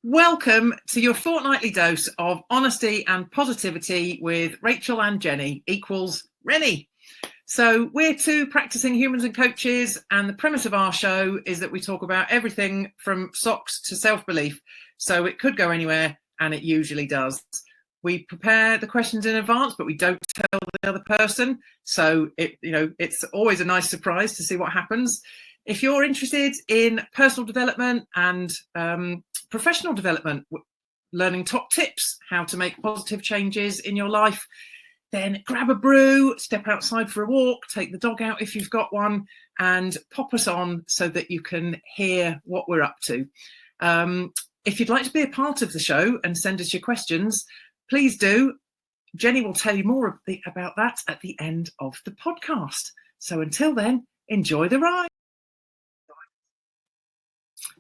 Welcome to your fortnightly dose of honesty and positivity with Rachel and Jenny equals Renny. So we're two practicing humans and coaches, and the premise of our show is that we talk about everything from socks to self-belief. So it could go anywhere, and it usually does. We prepare the questions in advance, but we don't tell the other person. So it's always a nice surprise to see what happens. If you're interested in personal development and professional development, learning top tips, how to make positive changes in your life, then grab a brew, step outside for a walk, take the dog out if you've got one, and pop us on so that you can hear what we're up to. If you'd like to be a part of the show and send us your questions, please do. Jenny will tell you more about that at the end of the podcast. So until then, enjoy the ride.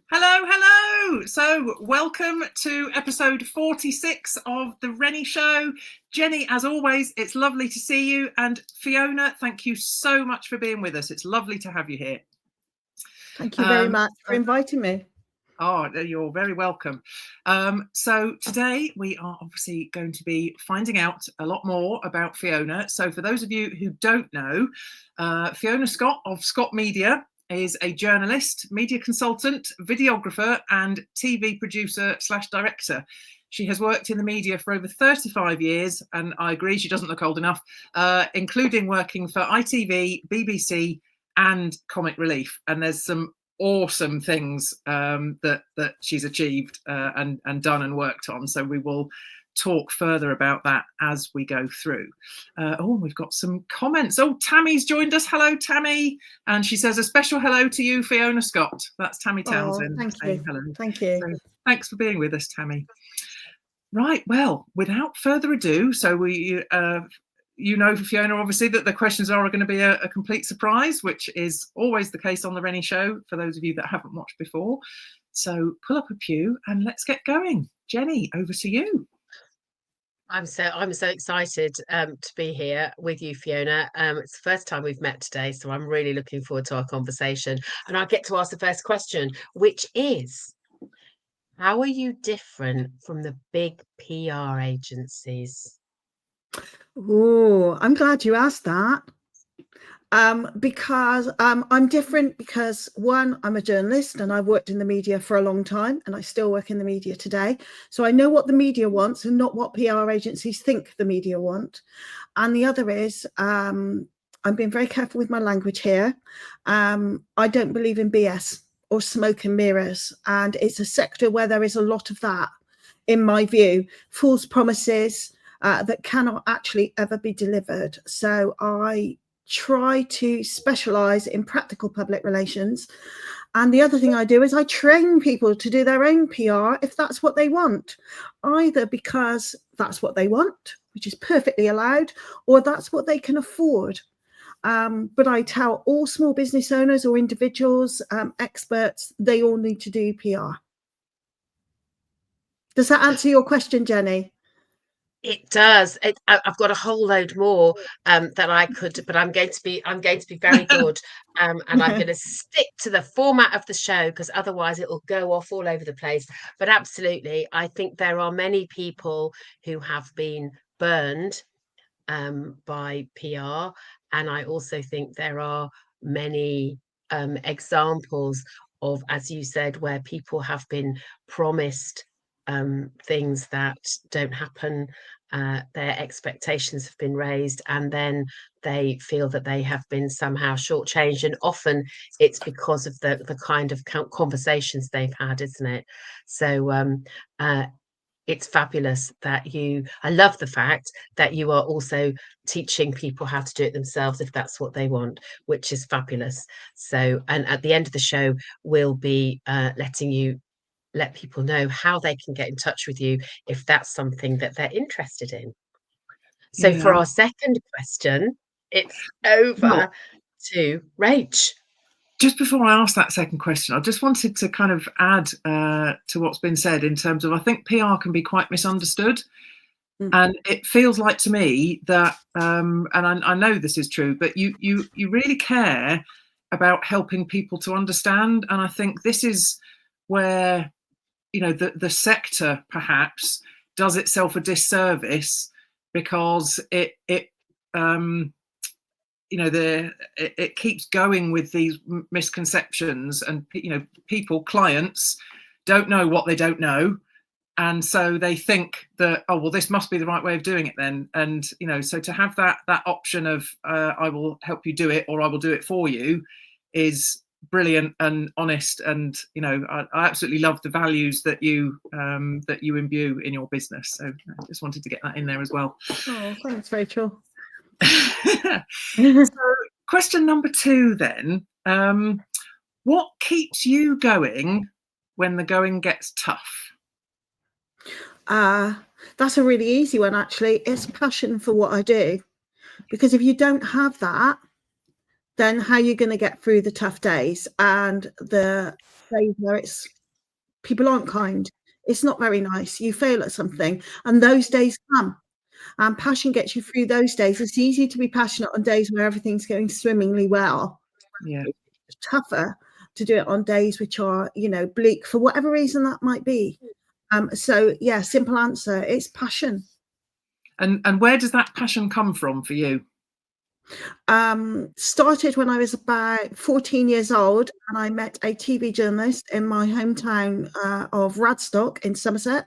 Hello. So welcome to episode 46 of the Renny Show. Jenny, as always, it's lovely to see you. And Fiona, thank you so much for being with us. It's lovely to have you here. Thank you very much for inviting me. Oh, you're very welcome. So today we are obviously going to be finding out a lot more about Fiona. So for those of you who don't know, Fiona Scott of Scott Media is a journalist, media consultant, videographer and TV producer / director. She has worked in the media for over 35 years, and I agree she doesn't look old enough, including working for ITV, BBC and Comic Relief. And there's some awesome things that she's achieved and done and worked on. So we will talk further about that as we go through. We've got some comments. Tammy's joined us. Hello, Tammy. And she says a special hello to you, Fiona Scott. That's Tammy Townsend. Thank you. Hello. Thank you. So, thanks for being with us, Tammy. Right, well, without further ado, so we for Fiona, obviously, that the questions are going to be a complete surprise, which is always the case on the Renny Show, for those of you that haven't watched before. So pull up a pew and let's get going. Jenny, over to you. I'm so excited to be here with you, Fiona. It's the first time we've met today, so I'm really looking forward to our conversation. And I'll get to ask the first question, which is, how are you different from the big PR agencies? Oh, I'm glad you asked that. Because I'm different because, one, I'm a journalist and I've worked in the media for a long time and I still work in the media today. So I know what the media wants and not what PR agencies think the media want. And the other is, I'm being very careful with my language here. I don't believe in BS or smoke and mirrors. And it's a sector where there is a lot of that, in my view, false promises that cannot actually ever be delivered. So I try to specialize in practical public relations. And the other thing I do is I train people to do their own PR if that's what they want, either because that's what they want, which is perfectly allowed, or that's what they can afford. But I tell all small business owners or individuals, experts, they all need to do PR. Does that answer your question, Jenny? It does. I've got a whole load more that I could, but I'm going to be very good, and I'm going to stick to the format of the show because otherwise it will go off all over the place. But absolutely, I think there are many people who have been burned by PR, and I also think there are many examples of, as you said, where people have been promised things that don't happen. Their expectations have been raised and then they feel that they have been somehow shortchanged, and often it's because of the kind of conversations they've had, isn't it? So it's fabulous that I love the fact that you are also teaching people how to do it themselves if that's what they want, which is fabulous. So, and at the end of the show, we'll be letting you let people know how they can get in touch with you if that's something that they're interested in. So for our second question, it's over to Rach. Just before I ask that second question, I just wanted to kind of add to what's been said in terms of, I think PR can be quite misunderstood. And it feels like to me that, and I know this is true, but you really care about helping people to understand. And I think this is where the sector perhaps does itself a disservice because it keeps going with these misconceptions, and clients don't know what they don't know, and so they think that, oh well, this must be the right way of doing it then. And so to have that option of I will help you do it, or I will do it for you, is brilliant and honest. And I absolutely love the values that you imbue in your business. So I just wanted to get that in there as well. Oh, thanks, Rachel. So question number 2 then, what keeps you going when the going gets tough? That's a really easy one, actually. It's passion for what I do, because if you don't have that, then how are you going to get through the tough days and the days where people aren't kind? It's not very nice. You fail at something, and those days come. And passion gets you through those days. It's easy to be passionate on days where everything's going swimmingly well. Yeah. It's tougher to do it on days which are, bleak, for whatever reason that might be. So yeah, simple answer, it's passion. And where does that passion come from for you? Started when I was about 14 years old, and I met a TV journalist in my hometown of Radstock in Somerset.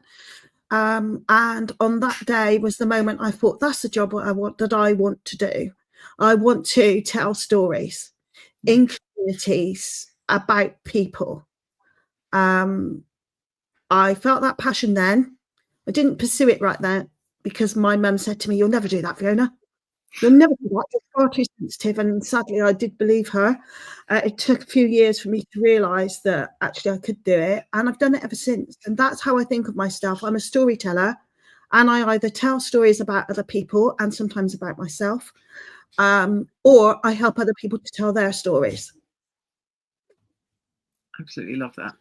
And on that day was the moment I thought, that's the job I want to do. I want to tell stories in communities about people. I felt that passion then. I didn't pursue it right then because my mum said to me, "You'll never do that, Fiona. You'll never do that. You're far too sensitive." And sadly, I did believe her. It took a few years for me to realise that actually I could do it, and I've done it ever since. And that's how I think of myself. I'm a storyteller, and I either tell stories about other people and sometimes about myself, or I help other people to tell their stories. Absolutely love that.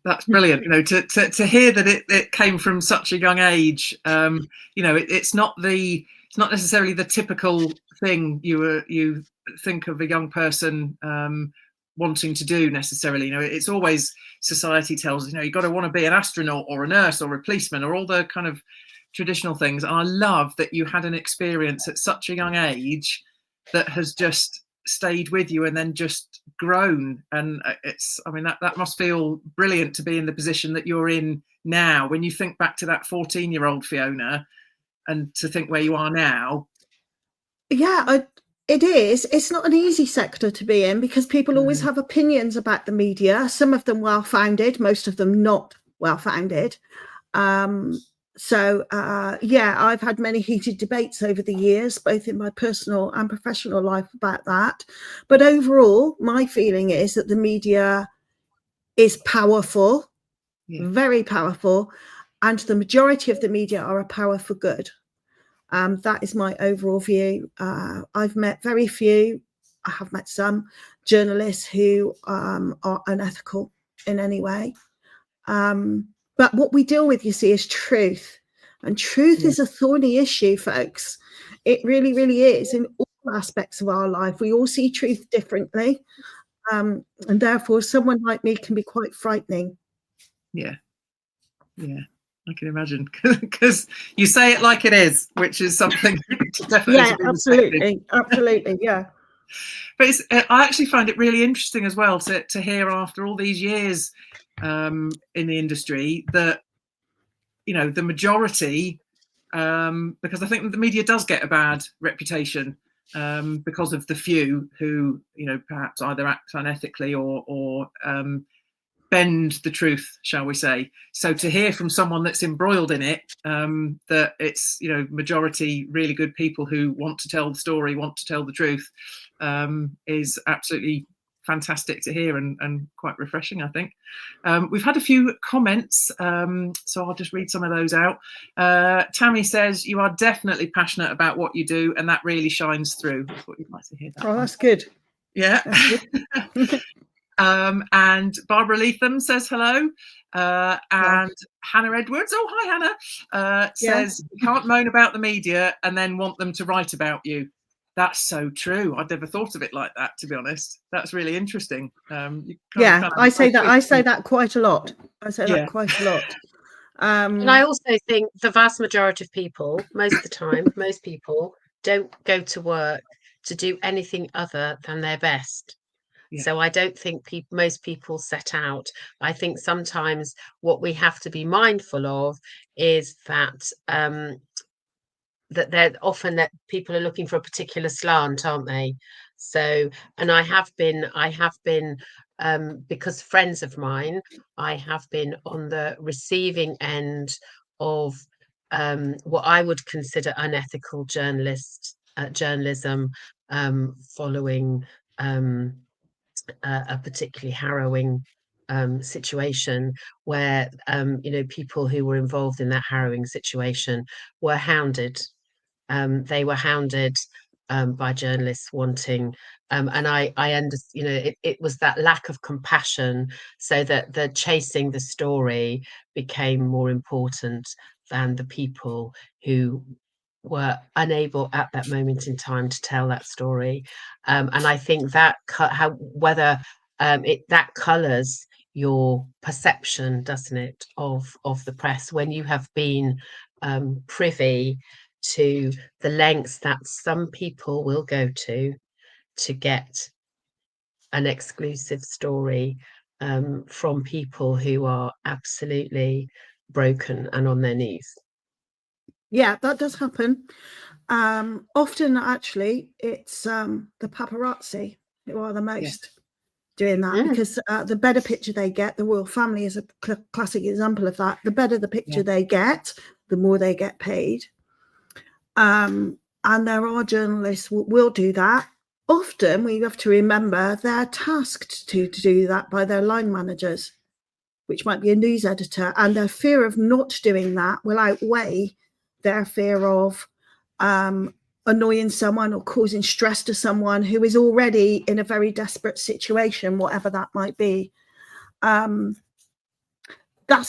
That's brilliant. To hear that it came from such a young age. It's not necessarily the typical thing you think of a young person wanting to do necessarily. It's always, society tells you've got to want to be an astronaut or a nurse or a policeman or all the kind of traditional things. And I love that you had an experience at such a young age that has just stayed with you and then just grown. And that must feel brilliant to be in the position that you're in now. When you think back to that 14-year-old Fiona and to think where you are now. Yeah, it is. It's not an easy sector to be in because people always have opinions about the media, some of them well-founded, most of them not well-founded. I've had many heated debates over the years, both in my personal and professional life about that. But overall, my feeling is that the media is powerful, very powerful, and the majority of the media are a power for good. That is my overall view. I've met very few, I have met some journalists who are unethical in any way. But what we deal with, you see, is truth. And truth is a thorny issue, folks. It really, really is in all aspects of our life. We all see truth differently. And therefore, someone like me can be quite frightening. Yeah. I can imagine, because you say it like it is, which is something definitely. Absolutely, yeah. But I actually find it really interesting as well to hear after all these years in the industry that the majority, because I think the media does get a bad reputation because of the few who perhaps either act unethically or bend the truth, shall we say. So to hear from someone that's embroiled in it, that it's majority really good people who want to tell the story, want to tell the truth, is absolutely fantastic to hear and quite refreshing, I think. We've had a few comments, so I'll just read some of those out. Tammy says, "You are definitely passionate about what you do, and that really shines through." I thought you'd like to hear that. Oh, that's good. Yeah. That's good. And Barbara Leatham says hello. And Hannah Edwards, oh hi Hannah, says, "You can't moan about the media and then want them to write about you." That's so true. I'd never thought of it like that, to be honest. That's really interesting. I say that quite a lot. I say that quite a lot. And I also think the vast majority of people, most of the time, most people don't go to work to do anything other than their best. So I don't think most people set out. I think sometimes what we have to be mindful of is that that they're often that people are looking for a particular slant, aren't they? So, and I have been because friends of mine, I have been on the receiving end of what I would consider unethical journalism, following a particularly harrowing situation where people who were involved in that harrowing situation were hounded. They were hounded by journalists wanting, and I understand, it was that lack of compassion, so that the chasing the story became more important than the people who were unable at that moment in time to tell that story. And I think that that colours your perception, doesn't it, of the press, when you have been privy to the lengths that some people will go to get an exclusive story from people who are absolutely broken and on their knees. Yeah, that does happen. Often, actually, it's the paparazzi who are the most doing that, because the better picture they get, the royal family is a classic example of that. The better the picture they get, the more they get paid. And there are journalists who will do that. Often, we have to remember they're tasked to do that by their line managers, which might be a news editor, and their fear of not doing that will outweigh their fear of annoying someone or causing stress to someone who is already in a very desperate situation, whatever that might be. That's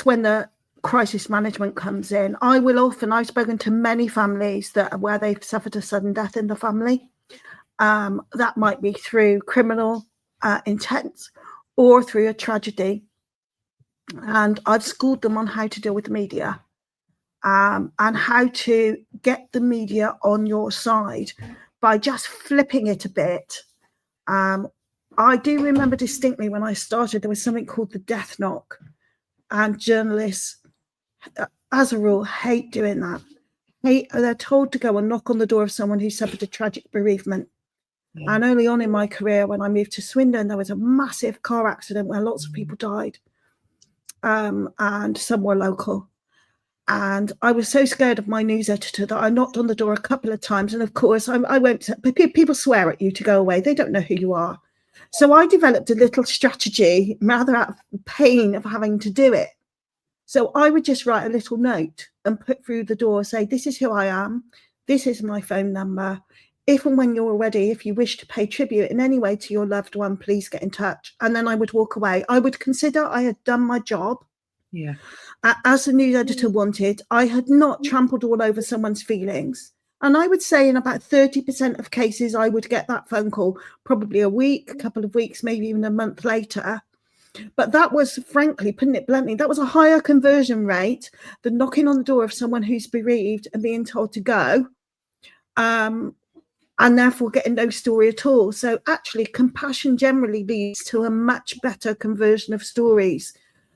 when the crisis management comes in. I've spoken to many families where they've suffered a sudden death in the family. That might be through criminal intent or through a tragedy. And I've schooled them on how to deal with the media. And how to get the media on your side by just flipping it a bit. I do remember distinctly when I started, there was something called the death knock, and journalists, as a rule, hate doing that. They're told to go and knock on the door of someone who suffered a tragic bereavement. And early on in my career, when I moved to Swindon, there was a massive car accident where lots of people died, and some were local. And I was so scared of my news editor that I knocked on the door a couple of times. And of course, I won't. People swear at you to go away. They don't know who you are. So I developed a little strategy, rather out of pain of having to do it. So I would just write a little note and put through the door, say, this is who I am. This is my phone number. If and when you're ready, if you wish to pay tribute in any way to your loved one, please get in touch. And then I would walk away. I would consider I had done my job. Yeah. As the news editor wanted, I had not trampled all over someone's feelings. And I would say in about 30% of cases, I would get that phone call probably a week, a couple of weeks, maybe even a month later. But that was, frankly, putting it bluntly, that was a higher conversion rate than knocking on the door of someone who's bereaved and being told to go, and therefore getting no story at all. So actually, compassion generally leads to a much better conversion of stories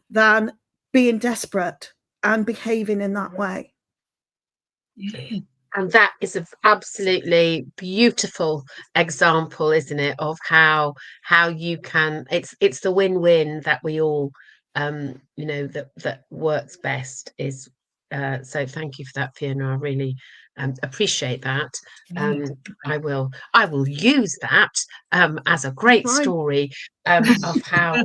than being desperate and behaving in that way. And that is an absolutely beautiful example, isn't it, of how you can, it's the win-win that we all that works best is. So thank you for that, Fiona. I really appreciate that. I will use that as a great story of how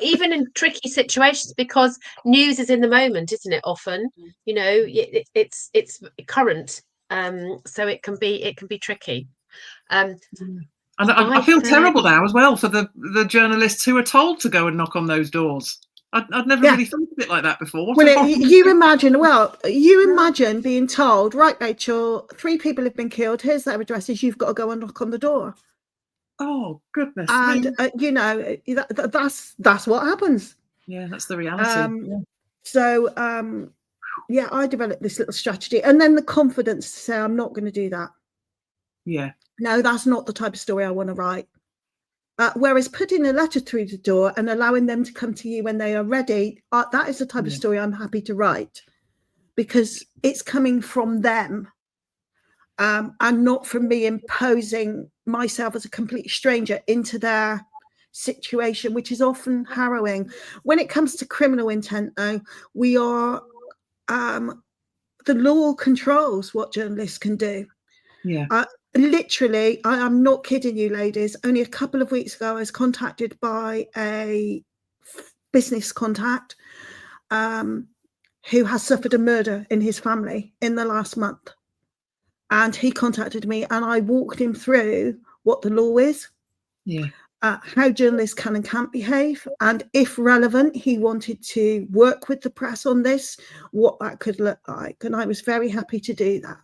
even in tricky situations, because news is in the moment, isn't it? Often, it's current, so it can be tricky. And I feel terrible now as well for the journalists who are told to go and knock on those doors. I'd never really thought of it like that before. Well, you imagine being told, right, Rachel, 3 people have been killed. Here's their addresses. You've got to go and knock on the door. Oh, goodness. And, that's what happens. Yeah, that's the reality. So I developed this little strategy, and then the confidence to say, I'm not going to do that. Yeah. No, that's not the type of story I want to write. Whereas putting a letter through the door and allowing them to come to you when they are ready, that is the type of story I'm happy to write, because it's coming from them, and not from me imposing myself as a complete stranger into their situation, which is often harrowing. When it comes to criminal intent, though, we are the law controls what journalists can do. Yeah. Literally, I am not kidding you, ladies. Only a couple of weeks ago, I was contacted by a business contact who has suffered a murder in his family in the last month. And he contacted me, and I walked him through what the law is, how journalists can and can't behave, and if relevant, he wanted to work with the press on this, what that could look like. And I was very happy to do that.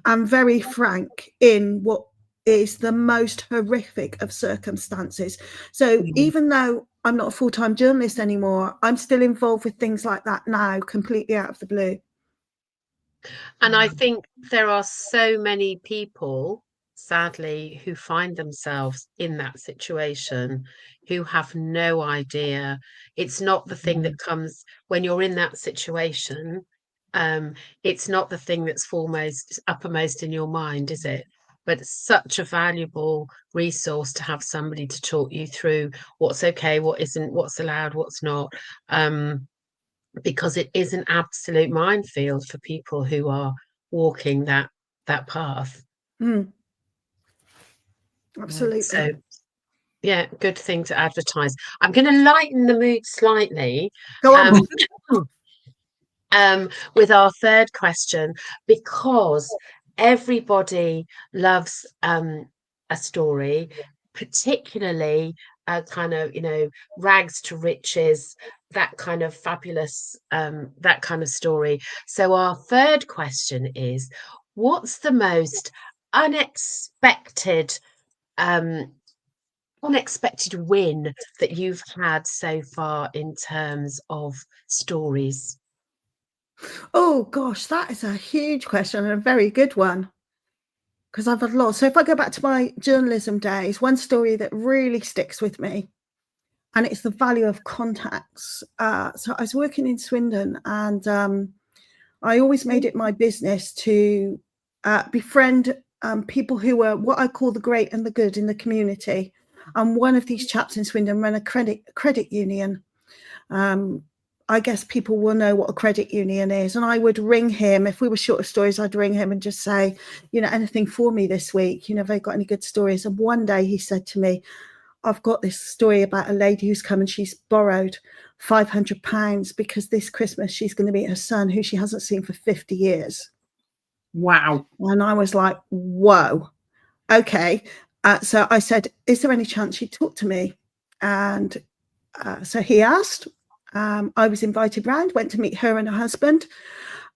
I'm very frank in what is the most horrific of circumstances. So even though I'm not a full-time journalist anymore, I'm still involved with things like that now, completely out of the blue. And I think there are so many people, sadly, who find themselves in that situation, who have no idea. It's not the thing that comes when you're in that situation. It's not the thing that's uppermost in your mind, is it? But it's such a valuable resource to have somebody to talk you through what's okay, what isn't, what's allowed, what's not. Because it is an absolute minefield for people who are walking that path. Absolutely. So, yeah, good thing to advertise. I'm going to lighten the mood slightly. Go on. With our third question, because everybody loves a story, particularly kind of, rags to riches, that kind of fabulous, that kind of story. So our third question is, what's the most unexpected win that you've had so far in terms of stories? Oh gosh, that is a huge question and a very good one, because I've had lots. So if I go back to my journalism days, one story that really sticks with me, and it's the value of contacts. So I was working in Swindon, and I always made it my business to befriend people who were what I call the great and the good in the community. And one of these chaps in Swindon ran a credit union. I guess people will know what a credit union is. And I would ring him. If we were short of stories, I'd ring him and just say, anything for me this week? Have they got any good stories? And one day he said to me, I've got this story about a lady who's come and she's borrowed £500 because this Christmas she's going to meet her son, who she hasn't seen for 50 years. Wow. And I was like, whoa, okay. So I said, is there any chance she'd talk to me? And so he asked. I was invited round, went to meet her and her husband.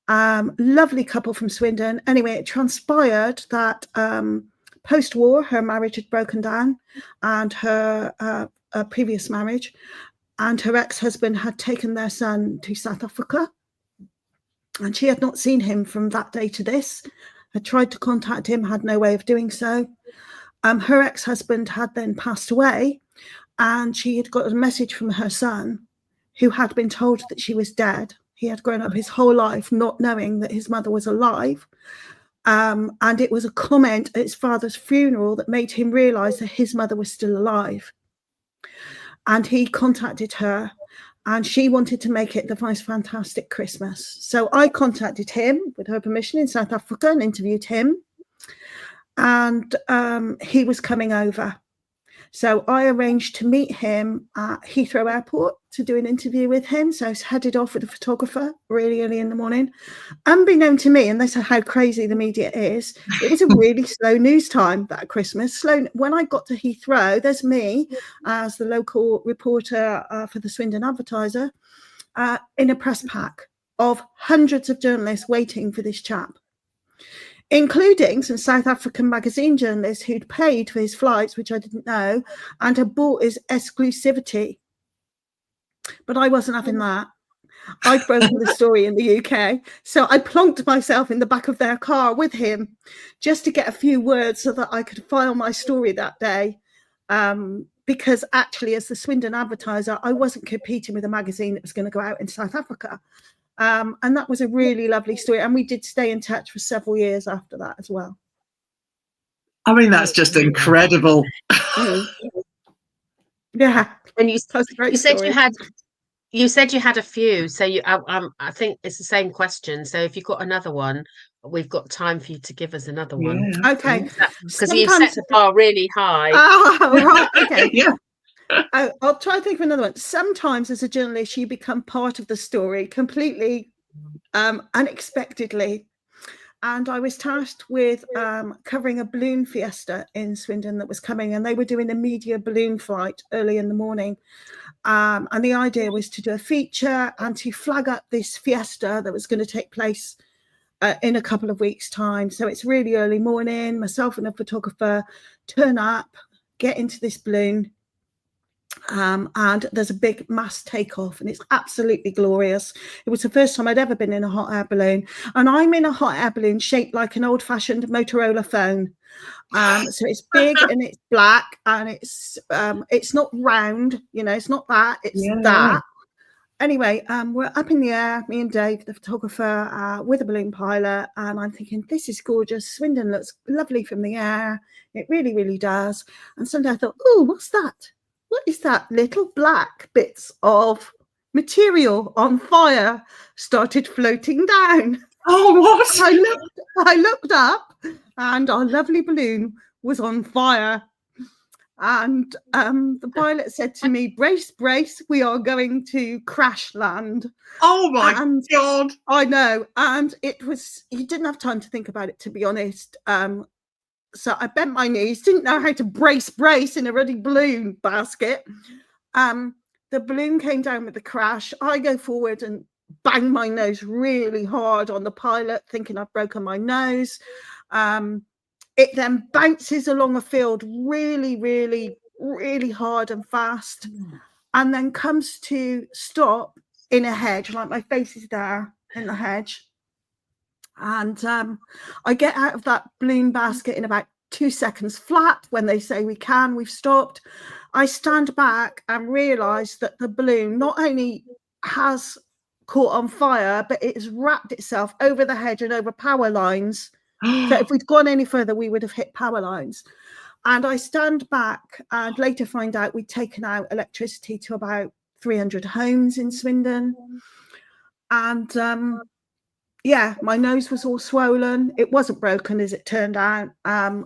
Lovely couple from Swindon. Anyway, it transpired that post-war, her marriage had broken down, and her previous marriage, and her ex-husband had taken their son to South Africa. And she had not seen him from that day to this, had tried to contact him, had no way of doing so. Her ex-husband had then passed away, and she had got a message from her son, who had been told that she was dead. He had grown up his whole life not knowing that his mother was alive. And it was a comment at his father's funeral that made him realise that his mother was still alive. And he contacted her, and she wanted to make it the most fantastic Christmas. So I contacted him with her permission in South Africa and interviewed him. And he was coming over. So I arranged to meet him at Heathrow Airport to do an interview with him. So I was headed off with a photographer really early in the morning. Unbeknown to me, and this is how crazy the media is, it was a really slow news time that Christmas. Slow. When I got to Heathrow, there's me as the local reporter for the Swindon Advertiser in a press pack of hundreds of journalists waiting for this chap, including some South African magazine journalists who'd paid for his flights, which I didn't know, and had bought his exclusivity. but I wasn't having that. I'd broken the story in the UK, so I plonked myself in the back of their car with him just to get a few words so that I could file my story that day. Because actually, as the Swindon advertiser, I wasn't competing with a magazine that was going to go out in South Africa. And that was a really lovely story. And we did stay in touch for several years after that as well. I mean, that's just incredible. Yeah. And you said story. you had a few. So I think it's the same question. So if you've got another one, we've got time for you to give us another one. Yeah, okay. Because you've set the bar really high. Oh, right. Okay. Yeah. I'll try to think of another one. Sometimes as a journalist, you become part of the story completely unexpectedly. And I was tasked with covering a balloon fiesta in Swindon that was coming, and they were doing a media balloon flight early in the morning. And the idea was to do a feature and to flag up this fiesta that was going to take place in a couple of weeks' time. So it's really early morning. Myself and a photographer turn up, get into this balloon. And there's a big mass takeoff, and it's absolutely glorious. It was the first time I'd ever been in a hot air balloon, and I'm in a hot air balloon shaped like an old-fashioned Motorola phone. So it's big and it's black, and it's not round, it's not that, it's that. Anyway, we're up in the air, me and Dave, the photographer, with a balloon pilot, and I'm thinking, this is gorgeous. Swindon looks lovely from the air. It really, really does. And suddenly I thought, oh, what's that? What is that? Little black bits of material on fire started floating down. Oh, what? I looked up, and our lovely balloon was on fire. And the pilot said to me, brace, we are going to crash land. Oh my God. I know. And you didn't have time to think about it, to be honest. So I bent my knees, didn't know how to brace in a ruddy balloon basket. The balloon came down with the crash. I go forward and bang my nose really hard on the pilot, thinking I've broken my nose. It then bounces along a field really, really, really hard and fast, and then comes to stop in a hedge, like my face is there in the hedge. And I get out of that balloon basket in about 2 seconds flat. When they say we've stopped. I stand back and realise that the balloon not only has caught on fire, but it has wrapped itself over the hedge and over power lines. So if we'd gone any further, we would have hit power lines. And I stand back and later find out we'd taken out electricity to about 300 homes in Swindon. And my nose was all swollen. It wasn't broken, as it turned out.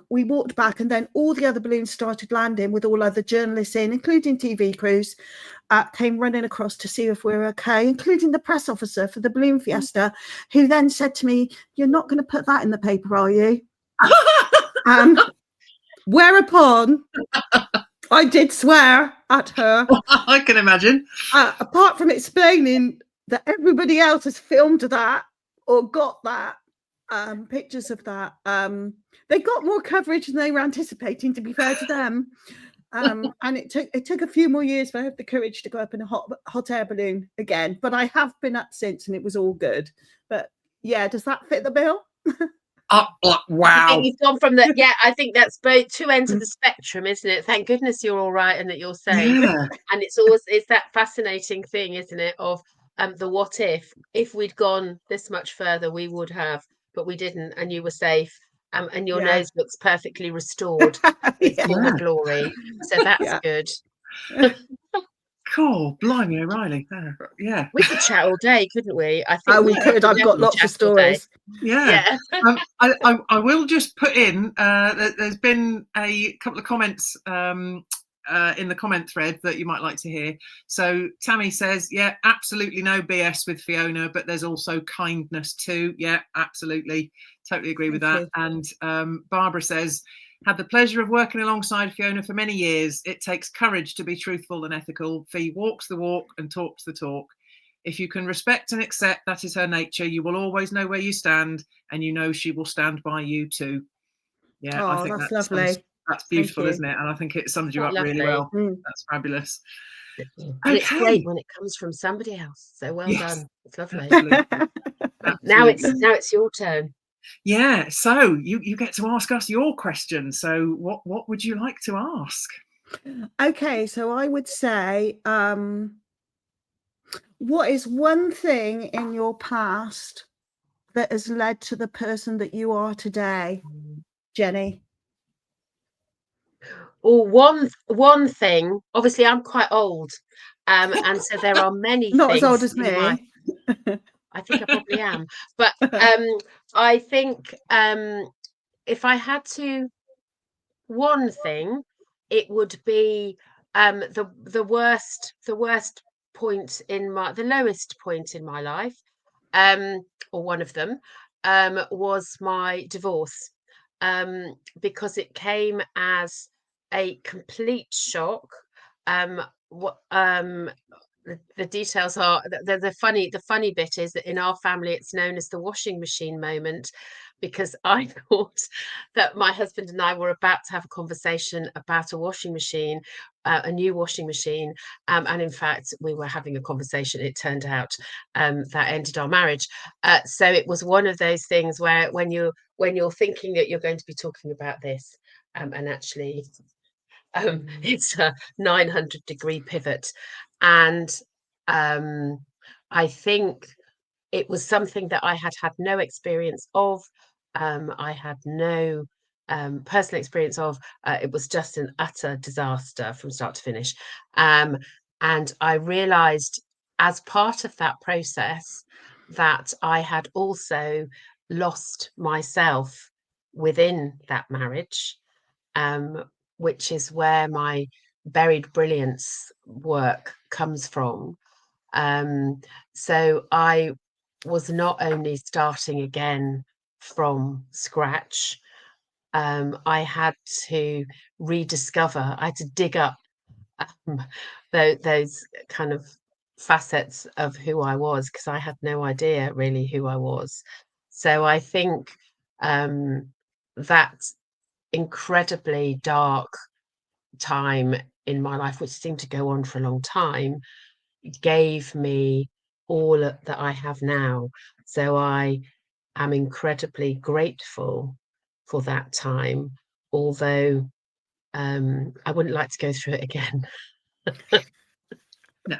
We walked back, and then all the other balloons started landing with all other journalists in, including TV crews, came running across to see if we were okay, including the press officer for the balloon fiesta, who then said to me, "You're not going to put that in the paper, are you?" Whereupon I did swear at her. I can imagine. Apart from explaining that everybody else has filmed that or got that, pictures of that. They got more coverage than they were anticipating, to be fair to them. And it took a few more years for I had the courage to go up in a hot air balloon again. But I have been up since, and it was all good. But yeah, does that fit the bill? Wow. I think you've gone from the I think that's both two ends of the spectrum, isn't it? Thank goodness you're all right and that you're safe. Yeah. And it's that fascinating thing, isn't it, of the what if we'd gone this much further, we would have, but we didn't, and you were safe. And your nose looks perfectly restored with former glory. So that's good. Cool, blimey, O'Reilly. Yeah. We could chat all day, couldn't we? I think we could. I've got lots of stories. Yeah. I will just put in, there's been a couple of comments in the comment thread that you might like to hear. So Tammy says, yeah, absolutely no BS with Fiona, but there's also kindness too. Yeah, absolutely. Totally agree with that. And Barbara says, had the pleasure of working alongside Fiona for many years. It takes courage to be truthful and ethical. Fee walks the walk and talks the talk. If you can respect and accept that is her nature, you will always know where you stand, and you know she will stand by you too. Yeah, I think that's lovely. That's beautiful, isn't it? And I think it sums you Quite up really lovely. well. That's fabulous. And it's great when it comes from somebody else. So well done. It's lovely. Absolutely. Now Absolutely. it's your turn. Yeah. So you get to ask us your question. So what would you like to ask? Okay, so I would say, what is one thing in your past that has led to the person that you are today, Jenny? Or one thing, obviously I'm quite old, and so there are many Not as old things as in my, me. I think I probably am, but I think if I had to, one thing, it would be the worst point in my, the lowest point in my life, or one of them, was my divorce, because it came as a complete shock. What the details are, the funny bit is that in our family it's known as the washing machine moment, because I thought that my husband and I were about to have a conversation about a washing machine, a new washing machine, and in fact we were having a conversation. It turned out that ended our marriage. So it was one of those things where when you're thinking that you're going to be talking about this, and actually it's a 900-degree pivot. And I think it was something that I had no experience of. I had no personal experience of. It was just an utter disaster from start to finish. And I realized as part of that process that I had also lost myself within that marriage, which is where my buried brilliance work comes from. So I was not only starting again from scratch, I had to rediscover, I had to dig up those kind of facets of who I was, because I had no idea really who I was. So I think that incredibly dark time in my life, which seemed to go on for a long time, gave me all that I have now. So I am incredibly grateful for that time, although I wouldn't like to go through it again. No.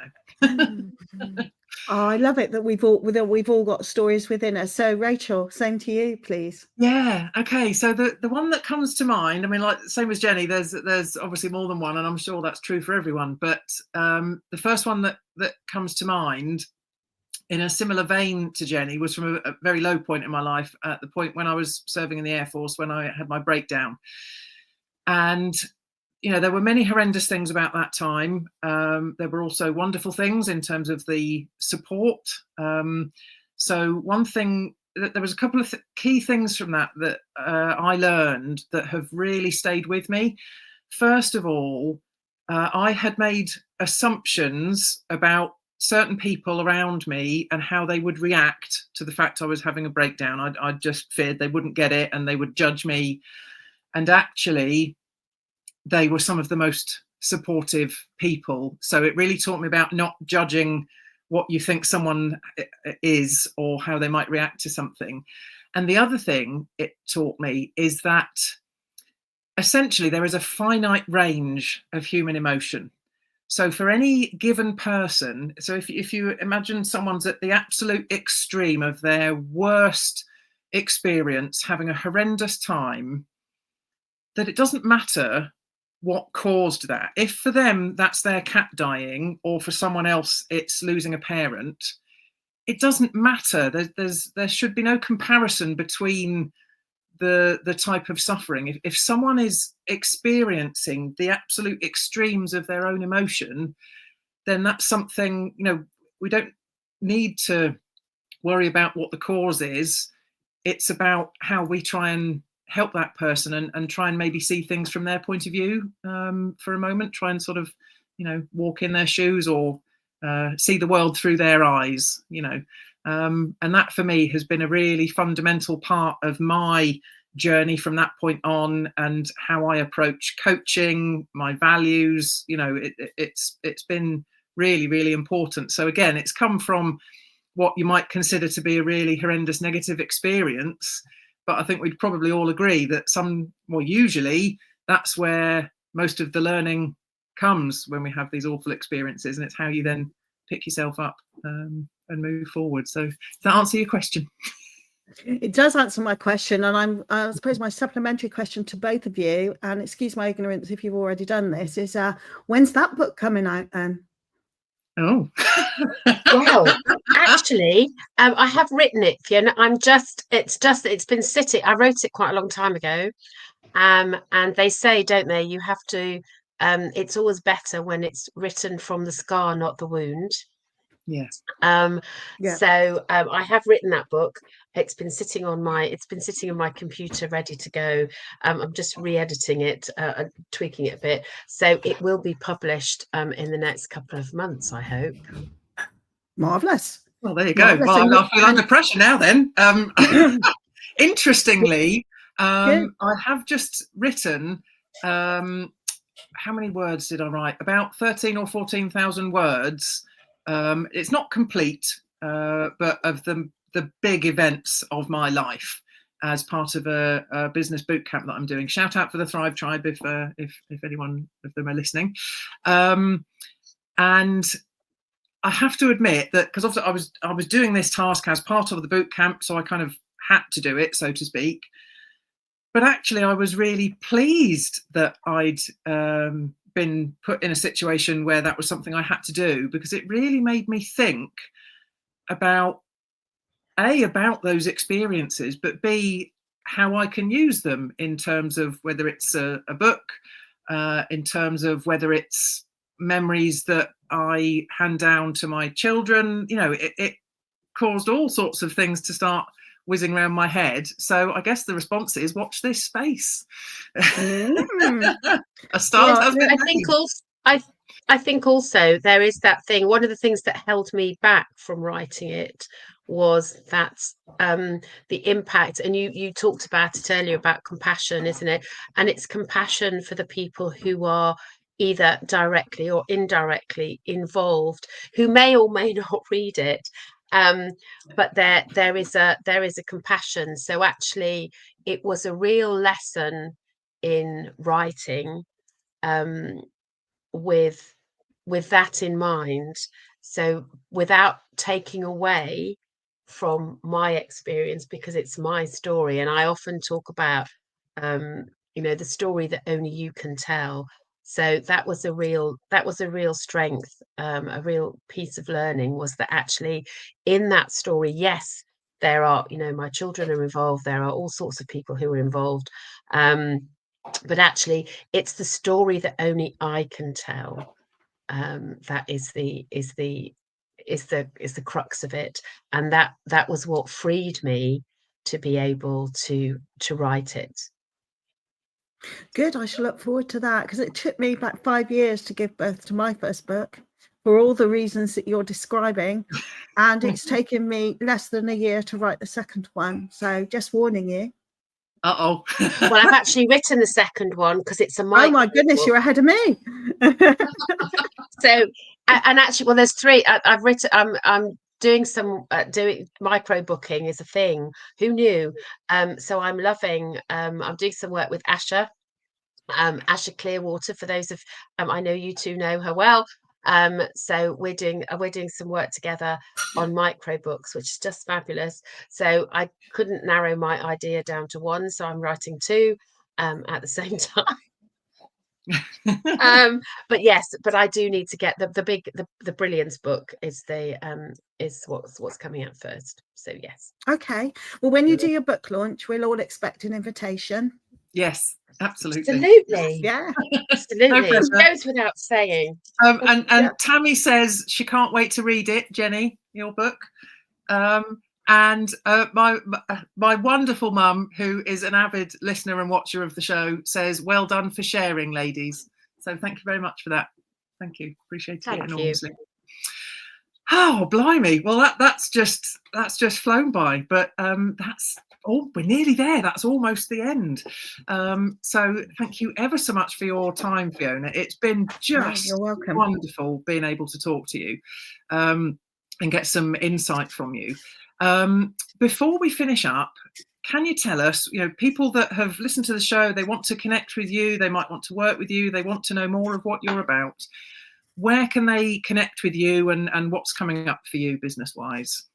Oh, I love it that we've all got stories within us. So Rachel, same to you, please. Yeah. Okay. So the one that comes to mind, I mean, like same as Jenny, there's obviously more than one, and I'm sure that's true for everyone. But the first one that comes to mind, in a similar vein to Jenny, was from a very low point in my life, at the point when I was serving in the Air Force, when I had my breakdown. And there were many horrendous things about that time. There were also wonderful things in terms of the support. So one thing, there was a couple of key things from that I learned that have really stayed with me. First of all, I had made assumptions about certain people around me and how they would react to the fact I was having a breakdown. I just feared they wouldn't get it and they would judge me. And actually, they were some of the most supportive people. So it really taught me about not judging what you think someone is or how they might react to something. And the other thing it taught me is that essentially there is a finite range of human emotion. So for any given person, so if you imagine someone's at the absolute extreme of their worst experience, having a horrendous time, that it doesn't matter what caused that. If for them that's their cat dying, or for someone else it's losing a parent, it doesn't matter. There should be no comparison between the type of suffering. If someone is experiencing the absolute extremes of their own emotion, then that's something, we don't need to worry about what the cause is. It's about how we try and help that person and try and maybe see things from their point of view for a moment, try and sort of, walk in their shoes, or see the world through their eyes, and that for me has been a really fundamental part of my journey from that point on, and how I approach coaching, my values. You know, it's been really, really important. So again, it's come from what you might consider to be a really horrendous negative experience, but I think we'd probably all agree that usually that's where most of the learning comes, when we have these awful experiences, and it's how you then pick yourself up and move forward. So does that answer your question? It does answer my question, and I suppose my supplementary question to both of you, and excuse my ignorance if you've already done this, is when's that book coming out then? Oh, well, actually, I have written it, Fiona. It's been sitting. I wrote it quite a long time ago, and they say, don't they, you have to. It's always better when it's written from the scar, not the wound. Yes. So I have written that book. It's been sitting on my computer, ready to go. I'm just re-editing it, tweaking it a bit. So it will be published in the next couple of months, I hope. Marvelous. Well, there you go. Well, I feel under pressure now then. Interestingly, I have just written, how many words did I write? About 13 or 14,000 words. It's not complete, but of the big events of my life as part of a business boot camp that I'm doing. Shout out for the Thrive Tribe if anyone of them are listening. And I have to admit that, because obviously I was doing this task as part of the boot camp, so I kind of had to do it, so to speak. But actually, I was really pleased that I'd been put in a situation where that was something I had to do, because it really made me think about those experiences, but B, how I can use them in terms of whether it's a book, in terms of whether it's memories that I hand down to my children. You know, it caused all sorts of things to start whizzing around my head. So I guess the response is, watch this space. A start has been made. I think also there is that thing. One of the things that held me back from writing it was that the impact, and you talked about it earlier about compassion, isn't it? And it's compassion for the people who are either directly or indirectly involved, who may or may not read it. But there is a compassion. So actually, it was a real lesson in writing, with that in mind. So without taking away from my experience, because it's my story, and I often talk about the story that only you can tell. So that was a real strength, a real piece of learning, was that actually in that story, yes, there are, my children are involved, there are all sorts of people who are involved, but actually it's the story that only I can tell. That is the crux of it, and that was what freed me to be able to write it. Good. I shall look forward to that, because it took me about 5 years to give birth to my first book, for all the reasons that you're describing, and it's taken me less than a year to write the second one. So just warning you. Well, I've actually written the second one, because it's a oh my goodness, book. You're ahead of me. So, and actually, well, there's three. I've written. I'm doing some doing micro booking is a thing. Who knew? So I'm loving. I'm doing some work with Asha Clearwater. For those of I know you two know her well. So we're doing some work together on micro books, which is just fabulous. So I couldn't narrow my idea down to one, so I'm writing two at the same time. But yes, but I do need to get the Brilliance book is what's coming out first. So yes. Okay. Well, when you do your book launch, we'll all expect an invitation. Yes, absolutely. Absolutely. Yeah. Absolutely. It goes without saying. And yeah. Tammy says she can't wait to read it, Jenny, your book. And my wonderful mum, who is an avid listener and watcher of the show, says, well done for sharing, ladies. So thank you very much for that. Thank you. Appreciate it enormously. Oh, blimey. Well, that's just flown by. But Oh, we're nearly there. That's almost the end. So thank you ever so much for your time, Fiona. It's been just you're welcome. wonderful being able to talk to you and get some insight from you. Before we finish up, can you tell us, people that have listened to the show, they want to connect with you, they might want to work with you, they want to know more of what you're about. Where can they connect with you and what's coming up for you business-wise?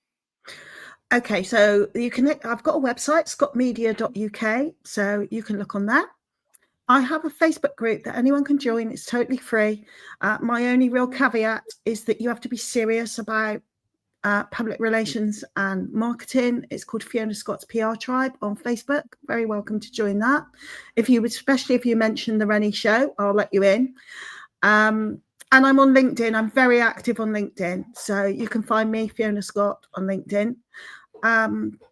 Okay, so you can. I've got a website, scottmedia.uk, so you can look on that. I have a Facebook group that anyone can join. It's totally free. My only real caveat is that you have to be serious about public relations and marketing. It's called Fiona Scott's PR Tribe on Facebook. Very welcome to join that. Especially if you mention the Renny Show, I'll let you in. And I'm on LinkedIn. I'm very active on LinkedIn. So you can find me, Fiona Scott, on LinkedIn.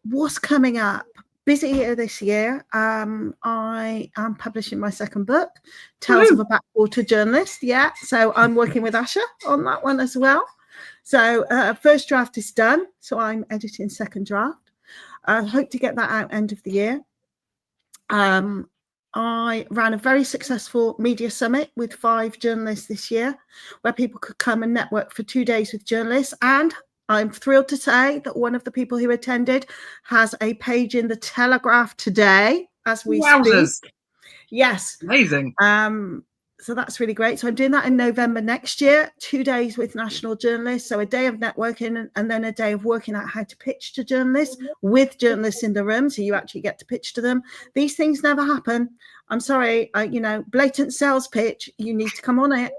What's coming up? Busy year this year. I am publishing my second book, Tales of a Backwater Journalist. Yeah. So I'm working with Asha on that one as well. So first draft is done. So I'm editing second draft. I hope to get that out end of the year. I ran a very successful media summit with 5 journalists this year, where people could come and network for 2 days with journalists. And I'm thrilled to say that one of the people who attended has a page in the Telegraph today as we speak. Yes. Amazing. So that's really great. So I'm doing that in November next year, 2 days with national journalists. So a day of networking and then a day of working out how to pitch to journalists with journalists in the room. So you actually get to pitch to them. These things never happen. I'm sorry, blatant sales pitch. You need to come on it.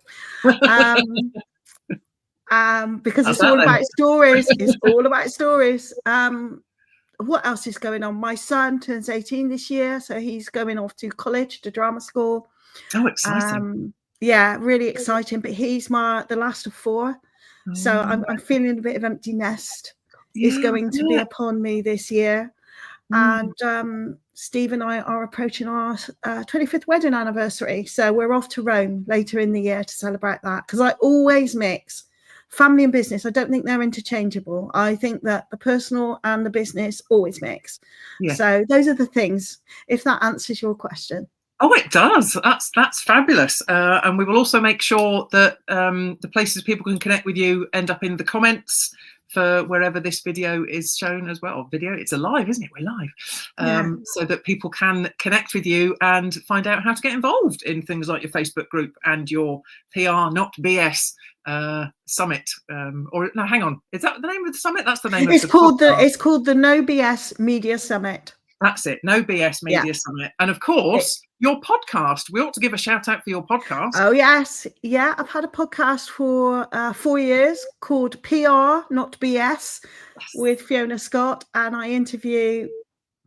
Because it's all about stories. It's all about stories. What else is going on? My son turns 18 this year. So he's going off to college, to drama school. Oh, exciting. Yeah, really exciting. But he's the last of 4. So I'm feeling a bit of empty nest is going to be upon me this year. And Steve and I are approaching our 25th wedding anniversary. So we're off to Rome later in the year to celebrate that. Because I always mix family and business. I don't think they're interchangeable. I think that the personal and the business always mix. Yeah. So those are the things, if that answers your question. Oh, it does. That's fabulous. And we will also make sure that the places people can connect with you end up in the comments for wherever this video is shown as well. Video, it's alive, isn't it? We're live. So that people can connect with you and find out how to get involved in things like your Facebook group and your PR Not BS summit. Or no, hang on. Is that the name of the summit? That's the name it's of the It's called the No BS Media Summit. That's it. No BS Media Summit. And of course, your podcast. We ought to give a shout out for your podcast. Oh, yes. Yeah, I've had a podcast for 4 years called PR Not BS with Fiona Scott. And I interview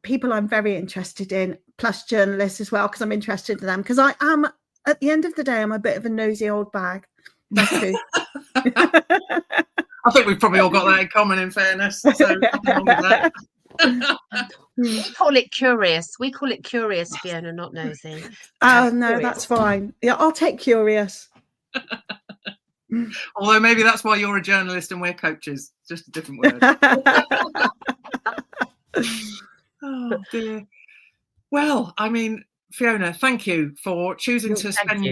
people I'm very interested in, plus journalists as well, because I'm interested in them. Because I am, at the end of the day, I'm a bit of a nosy old bag. That's true. I think we've probably all got that in common, in fairness. So nothing wrong with that. We call it curious. We call it curious, Fiona, not nosy. Oh, no, curious. That's fine. Yeah, I'll take curious. Although maybe that's why you're a journalist and we're coaches. Just a different word. Oh, dear. Well, I mean, Fiona, thank you for choosing to spend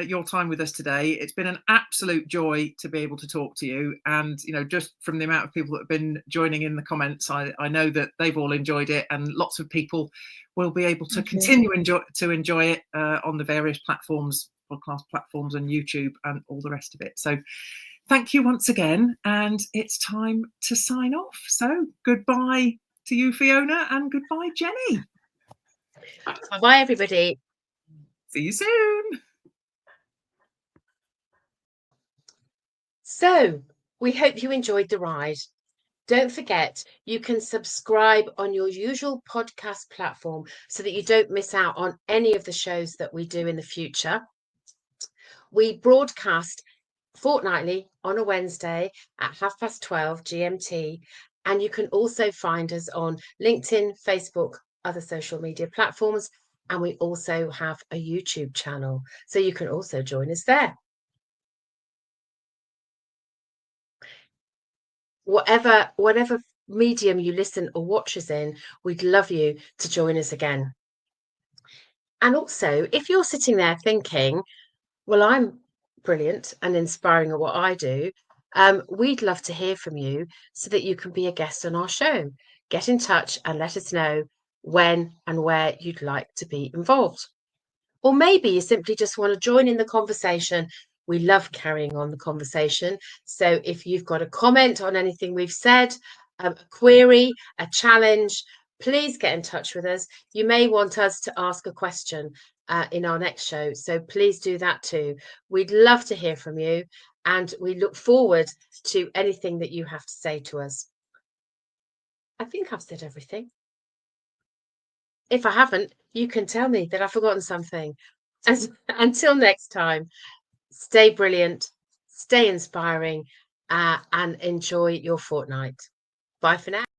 your time with us today. It's been an absolute joy to be able to talk to you. And, just from the amount of people that have been joining in the comments, I know that they've all enjoyed it, and lots of people will be able to continue to enjoy it on the various platforms, podcast platforms and YouTube and all the rest of it. So thank you once again. And it's time to sign off. So goodbye to you, Fiona, and goodbye, Jenny. Bye, everybody. See you soon. So we hope you enjoyed the ride. Don't forget, you can subscribe on your usual podcast platform so that you don't miss out on any of the shows that we do in the future. We broadcast fortnightly on a Wednesday at 12:30 GMT. And you can also find us on LinkedIn, Facebook, other social media platforms, and we also have a YouTube channel, so you can also join us there. Whatever medium you listen or watch us in, we'd love you to join us again. And also, if you're sitting there thinking, well, I'm brilliant and inspiring at what I do, we'd love to hear from you so that you can be a guest on our show. Get in touch and let us know when and where you'd like to be involved. Or maybe you simply just want to join in the conversation. We love carrying on the conversation. So if you've got a comment on anything we've said, a query, a challenge, please get in touch with us. You may want us to ask a question in our next show. So please do that too. We'd love to hear from you, and we look forward to anything that you have to say to us. I think I've said everything. If I haven't, you can tell me that I've forgotten something. And until next time, stay brilliant, stay inspiring, and enjoy your fortnight. Bye for now.